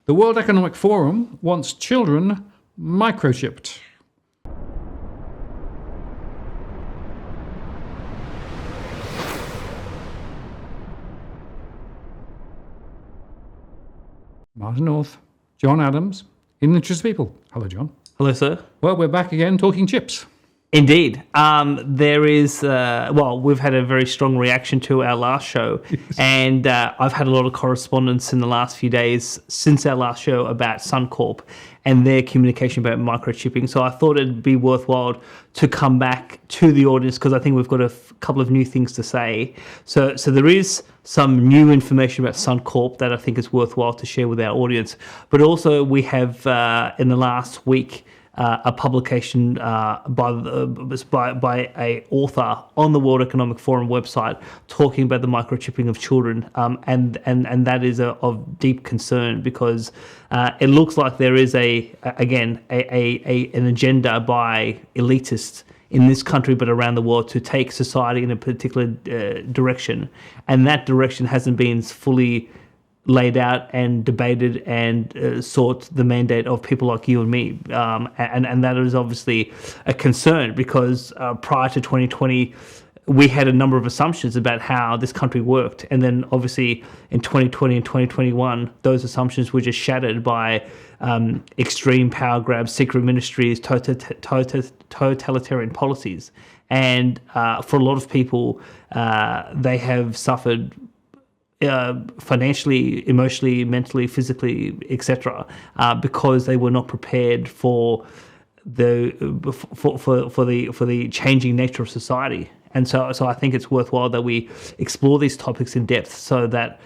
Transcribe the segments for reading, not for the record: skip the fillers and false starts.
The World Economic Forum wants children microchipped. Martin North, John Adams, In the Interest of People. Hello, John. Hello, sir. Well, we're back again talking chips. Indeed. There is, we've had a very strong reaction to our last show. Yes. And I've had a lot of correspondence in the last few days since our last show about Suncorp and their communication about microchipping. So I thought it'd be worthwhile to come back to the audience because I think we've got a couple of new things to say. So there is some new information about Suncorp that I think is worthwhile to share with our audience. But also we have, in the last week, a publication by a author on the World Economic Forum website talking about the microchipping of children, and that is of deep concern because it looks like there is an agenda by elitists in this country but around the world to take society in a particular direction, and that direction hasn't been fully laid out and debated and sought the mandate of people like you and me. And that is obviously a concern because prior to 2020, we had a number of assumptions about how this country worked. And then obviously in 2020 and 2021, those assumptions were just shattered by extreme power grabs, secret ministries, totalitarian policies. And for a lot of people, they have suffered financially, emotionally, mentally, physically, etc., because they were not prepared for the changing nature of society. And so I think it's worthwhile that we explore these topics in depth, so that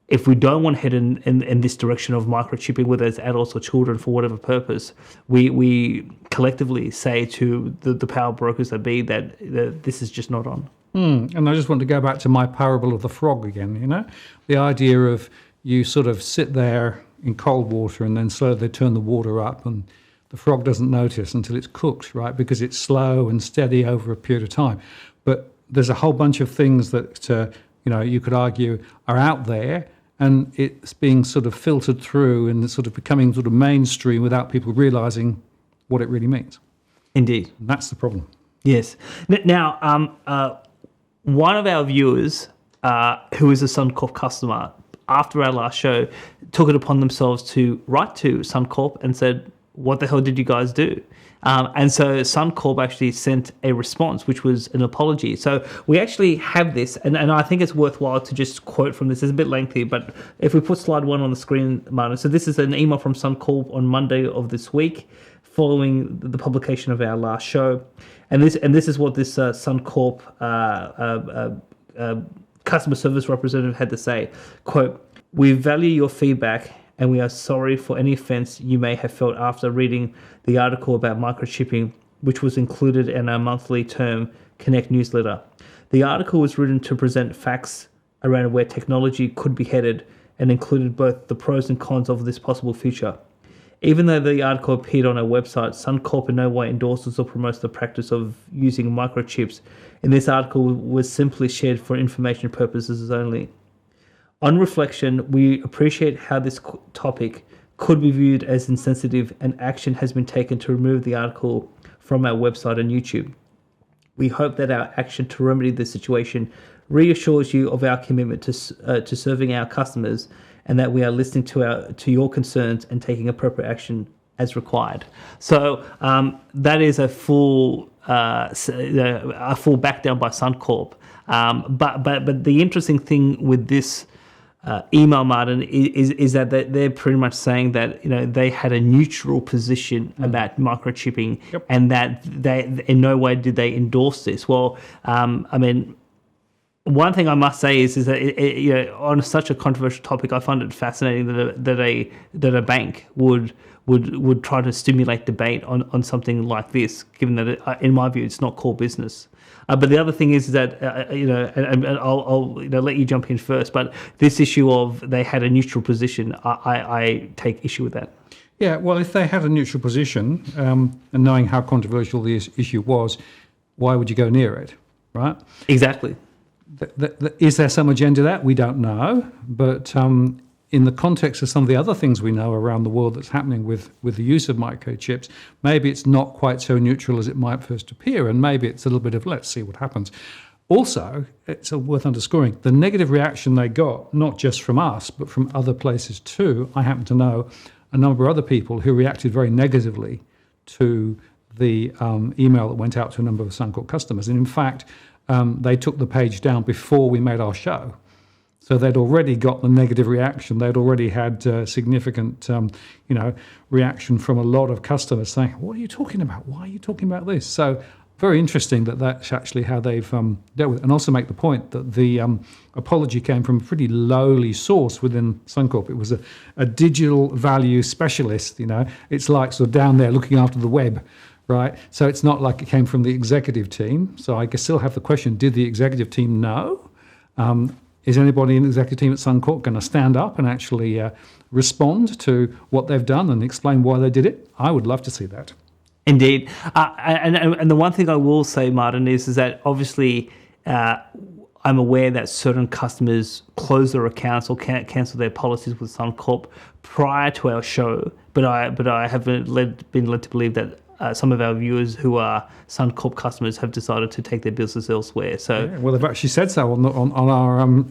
if we don't want to head in this direction of microchipping, whether it's adults or children for whatever purpose, we collectively say to the power brokers that be that this is just not on. And I just want to go back to my parable of the frog again, the idea of you sort of sit there in cold water and then slowly turn the water up and the frog doesn't notice until it's cooked, right? Because it's slow and steady over a period of time. But there's a whole bunch of things that, you could argue are out there and it's being sort of filtered through and it's sort of becoming sort of mainstream without people realizing what it really means. Indeed. And that's the problem. Yes. Now, one of our viewers, who is a Suncorp customer, after our last show, took it upon themselves to write to Suncorp and said, what the hell did you guys do? And so Suncorp actually sent a response, which was an apology. So we actually have this, and I think it's worthwhile to just quote from this. It's a bit lengthy, but if we put slide 1 on the screen, Martin. So this is an email from Suncorp on Monday of this week, following the publication of our last show. And this is what this Suncorp customer service representative had to say. Quote, "We value your feedback and we are sorry for any offense you may have felt after reading the article about microchipping, which was included in our monthly Term Connect newsletter. The article was written to present facts around where technology could be headed and included both the pros and cons of this possible future. Even though the article appeared on our website, Suncorp in no way endorses or promotes the practice of using microchips, and this article was simply shared for information purposes only. On reflection, we appreciate how this topic could be viewed as insensitive, and action has been taken to remove the article from our website and YouTube. We hope that our action to remedy the situation reassures you of our commitment to serving our customers, and that we are listening to your concerns and taking appropriate action as required." So that is a full back down by Suncorp. But the interesting thing with this email, Martin, is that they're pretty much saying that they had a neutral position about microchipping, yep, and that they in no way did they endorse this. Well, one thing I must say is that on such a controversial topic, I find it fascinating that a bank would try to stimulate debate on something like this, given that in my view it's not core business. But the other thing is that and I'll let you jump in first. But this issue of they had a neutral position, I take issue with that. Yeah, well, if they had a neutral position, and knowing how controversial this issue was, why would you go near it, right? Exactly. Is there some agenda that we don't know, but in the context of some of the other things we know around the world that's happening with the use of microchips, maybe it's not quite so neutral as it might first appear, and maybe it's a little bit of let's see what happens. Also, it's worth underscoring, the negative reaction they got, not just from us, but from other places too. I happen to know a number of other people who reacted very negatively to the email that went out to a number of Suncorp customers. And in fact, they took the page down before we made our show. So they'd already got the negative reaction. They'd already had significant, reaction from a lot of customers saying, "What are you talking about? Why are you talking about this?" So very interesting that's actually how they've dealt with it. And also make the point that the apology came from a pretty lowly source within Suncorp. It was a digital value specialist. It's like sort of down there looking after the web. Right, so it's not like it came from the executive team. So I still have the question: did the executive team know? Is anybody in the executive team at Suncorp going to stand up and actually respond to what they've done and explain why they did it? I would love to see that. Indeed, and the one thing I will say, Martin, is that obviously I'm aware that certain customers close their accounts or can't cancel their policies with Suncorp prior to our show, but I have been led to believe that some of our viewers who are Suncorp customers have decided to take their business elsewhere. So, well, they've actually said so on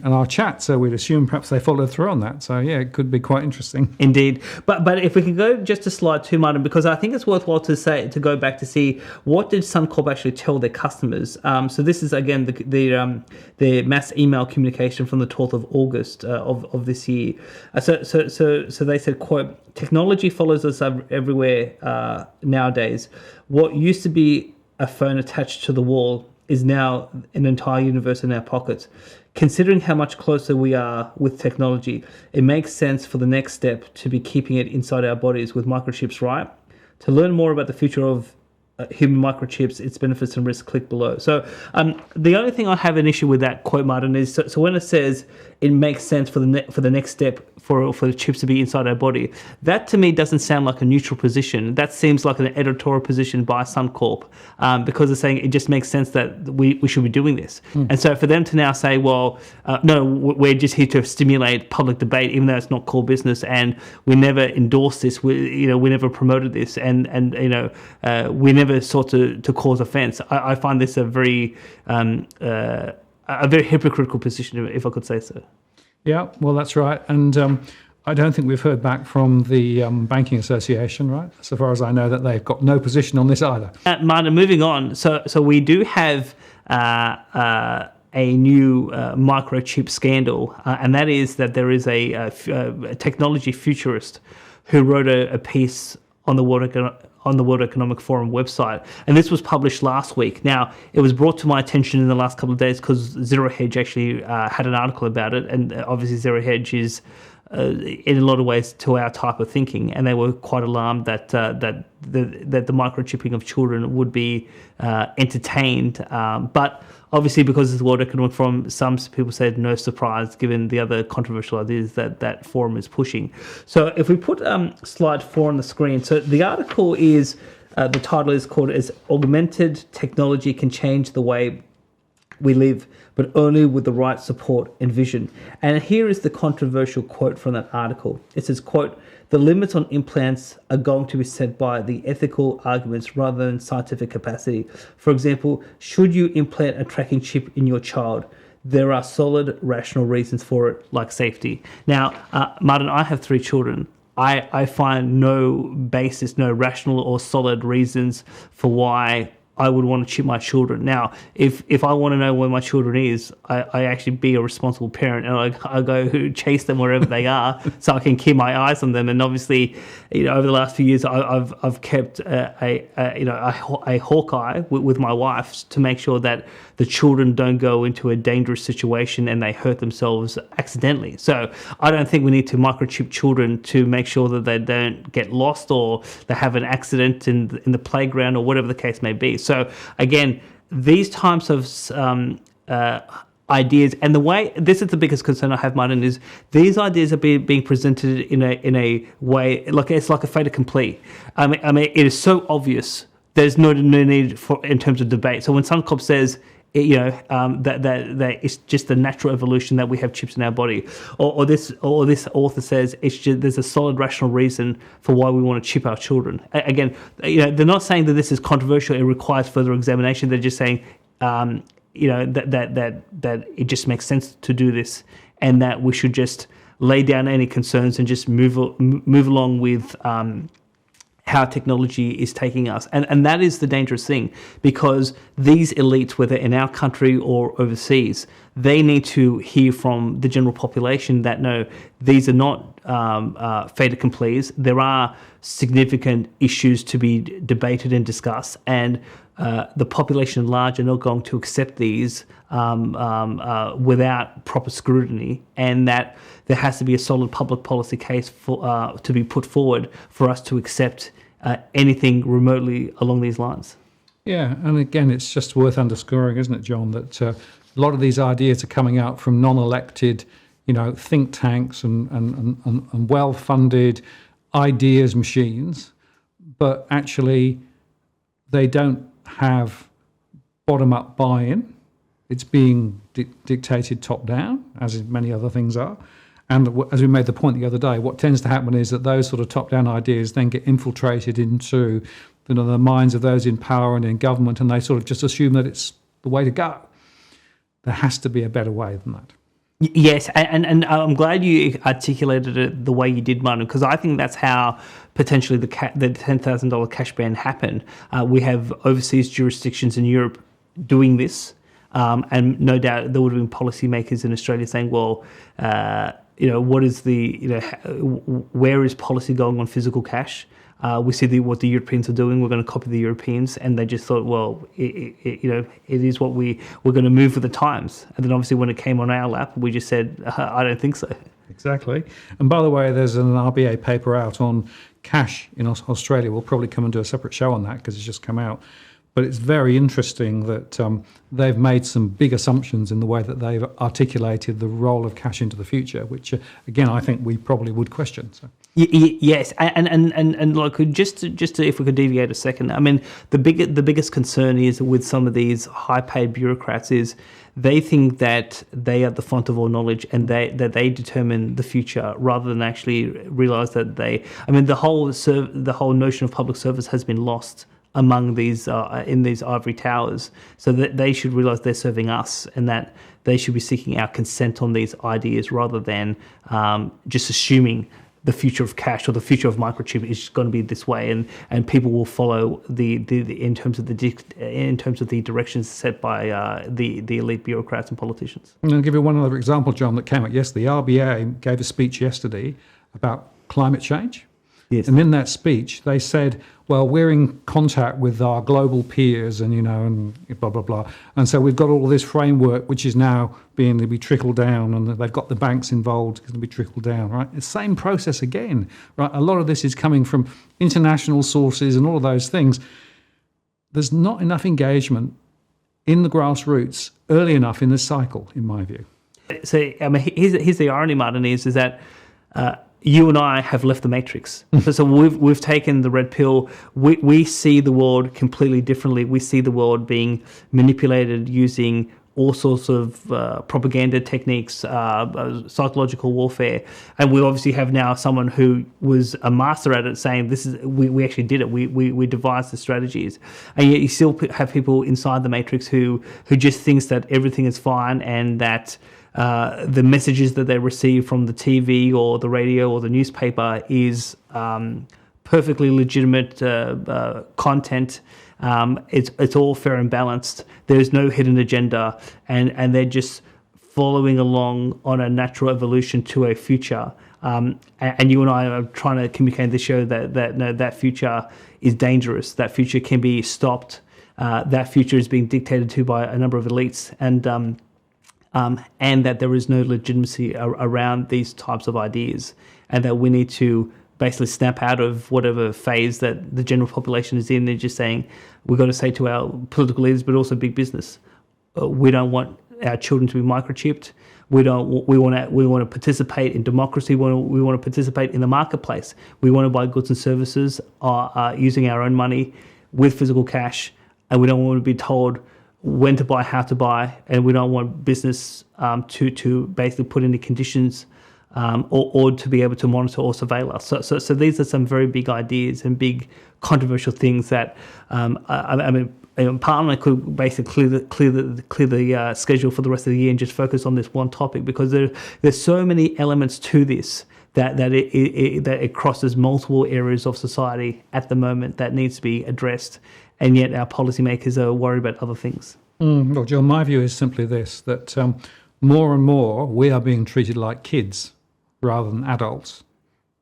our chat. So we'd assume perhaps they followed through on that. So yeah, it could be quite interesting. Indeed, but if we can go just to slide 2, Martin, because I think it's worthwhile to go back to see what did Suncorp actually tell their customers. So this is again the mass email communication from the 12th of August of this year. So they said, quote, "Technology follows us everywhere nowadays. What used to be a phone attached to the wall is now an entire universe in our pockets. Considering how much closer we are with technology, it makes sense for the next step to be keeping it inside our bodies with microchips, right? To learn more about the future of human microchips, its benefits and risks, click below." So the only thing I have an issue with that quote, Martin, is so when it says it makes sense for the next step for the chips to be inside our body, that to me doesn't sound like a neutral position. That seems like an editorial position by Suncorp, because they're saying it just makes sense that we should be doing this. And so for them to now say, well, no, we're just here to stimulate public debate, even though it's not core business, and we never endorsed this, we never promoted this, and we never sought to cause offence. I find this a very hypocritical position, if I could say so. Yeah, well, that's right. And I don't think we've heard back from the Banking Association, right? So far as I know, that they've got no position on this either. Martin, moving on. So we do have a new microchip scandal, and that is that there is a technology futurist who wrote a piece on the World Economic Forum website, and this was published last week. Now, it was brought to my attention in the last couple of days because Zero Hedge actually had an article about it, and obviously Zero Hedge is in a lot of ways to our type of thinking, and they were quite alarmed that the microchipping of children would be entertained, but obviously, because it's the World Economic Forum, some people said no surprise given the other controversial ideas that forum is pushing. So if we put slide 4 on the screen, so the article is, the title is called as "Augmented Technology Can Change the Way We Live, but only with the right support and vision." And here is the controversial quote from that article. It says, quote, "The limits on implants are going to be set by the ethical arguments rather than scientific capacity. For example, should you implant a tracking chip in your child? There are solid, rational reasons for it, like safety." Now, Martin, I have 3 children. I find no basis, no rational or solid reasons for why I would want to chip my children. Now, if I want to know where my children is, I actually be a responsible parent, and I go chase them wherever they are, so I can keep my eyes on them. And obviously, over the last few years, I've kept a hawk eye with my wife to make sure that the children don't go into a dangerous situation and they hurt themselves accidentally. So I don't think we need to microchip children to make sure that they don't get lost or they have an accident in the playground or whatever the case may be. So again, these types of ideas, and the way, this is the biggest concern I have, Martin, is these ideas are being presented in a way like it's like a fait accompli. I mean, it is so obvious. There's no need for in terms of debate. So when Suncorp says that it's just a natural evolution that we have chips in our body, or this author says it's just there's a solid rational reason for why we want to chip our children. Again, they're not saying that this is controversial. It requires further examination. They're just saying, that it just makes sense to do this, and that we should just lay down any concerns and just move along with how technology is taking us. And that is the dangerous thing, because these elites, whether in our country or overseas, they need to hear from the general population that no, these are not fait accomplis. There are significant issues to be debated and discussed, and the population at large are not going to accept these without proper scrutiny, and that there has to be a solid public policy case to be put forward for us to accept anything remotely along these lines. Yeah, and again, it's just worth underscoring, isn't it, John, that a lot of these ideas are coming out from non-elected, think tanks and well-funded ideas machines, but actually they don't have bottom-up buy-in. It's being dictated top-down, as many other things are. And as we made the point the other day, what tends to happen is that those sort of top-down ideas then get infiltrated into the minds of those in power and in government, and they sort of just assume that it's the way to go. There has to be a better way than that. Yes, and I'm glad you articulated it the way you did, Manu, because I think that's how potentially the $10,000 cash ban happened. We have overseas jurisdictions in Europe doing this, and no doubt there would have been policymakers in Australia saying, well, what is where is policy going on physical cash? We see what the Europeans are doing. We're going to copy the Europeans, and they just thought, well, it is what we're going to move with the times. And then obviously when it came on our lap, we just said, I don't think so. Exactly. And by the way, there's an RBA paper out on cash in Australia. We'll probably come and do a separate show on that because it's just come out. But it's very interesting that they've made some big assumptions in the way that they've articulated the role of cash into the future, which, again, I think we probably would question. So. Yes, and like just to, if we could deviate a second, I mean, the biggest concern is with some of these high-paid bureaucrats is they think that they are the font of all knowledge and that they determine the future rather than actually realise that the whole notion of public service has been lost among these in these ivory towers, so that they should realise they're serving us and that they should be seeking our consent on these ideas rather than just assuming the future of cash or the future of microchip is going to be this way, and people will follow the in terms of the directions set by the elite bureaucrats and politicians. I'm going to give you one other example, John, that came out yesterday. The RBA gave a speech yesterday about climate change. Yes. And in that speech, they said, well, we're in contact with our global peers and, and blah, blah, blah. And so we've got all this framework, which is now being to be trickled down, and they've got the banks involved, it's going to be trickled down, right? The same process again, right? A lot of this is coming from international sources and all of those things. There's not enough engagement in the grassroots early enough in this cycle, in my view. So, I mean, here's the irony, Martin, is that you and I have left the matrix. So we've taken the red pill. We see the world completely differently. We see the world being manipulated using all sorts of propaganda techniques, psychological warfare, and we obviously have now someone who was a master at it, saying this is we actually did it. We devised the strategies, and yet you still have people inside the matrix who just thinks that everything is fine and that the messages that they receive from the TV or the radio or the newspaper is perfectly legitimate content. It's all fair and balanced. There's no hidden agenda, and they're just following along on a natural evolution to a future. And you and I are trying to communicate in this show that future is dangerous. That future can be stopped. That future is being dictated to by a number of elites, and that there is no legitimacy around these types of ideas, and that we need to basically snap out of whatever phase that the general population is in. They're just saying, we've got to say to our political leaders, but also big business, we don't want our children to be microchipped. We want to participate in democracy. We want to participate in the marketplace. We want to buy goods and services using our own money with physical cash, and we don't want to be told when to buy, how to buy, and we don't want business to basically put any conditions or to be able to monitor or surveil us. So these are some very big ideas and big controversial things that I mean, Parliament could basically clear the schedule for the rest of the year and just focus on this one topic, because there's so many elements to this that it crosses multiple areas of society at the moment that needs to be addressed, and yet our policymakers are worried about other things. Well, John, my view is simply this, that more and more we are being treated like kids rather than adults,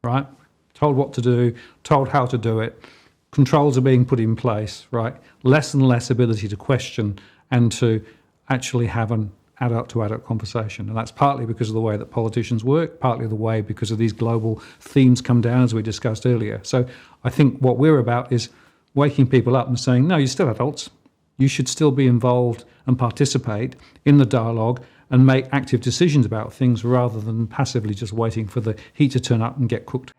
right? Told what to do, told how to do it, controls are being put in place, right? Less and less ability to question and to actually have an adult-to-adult conversation. And that's partly because of the way that politicians work, partly the way because of these global themes come down, as we discussed earlier. So I think what we're about is waking people up and saying, no, you're still adults. You should still be involved and participate in the dialogue and make active decisions about things rather than passively just waiting for the heat to turn up and get cooked.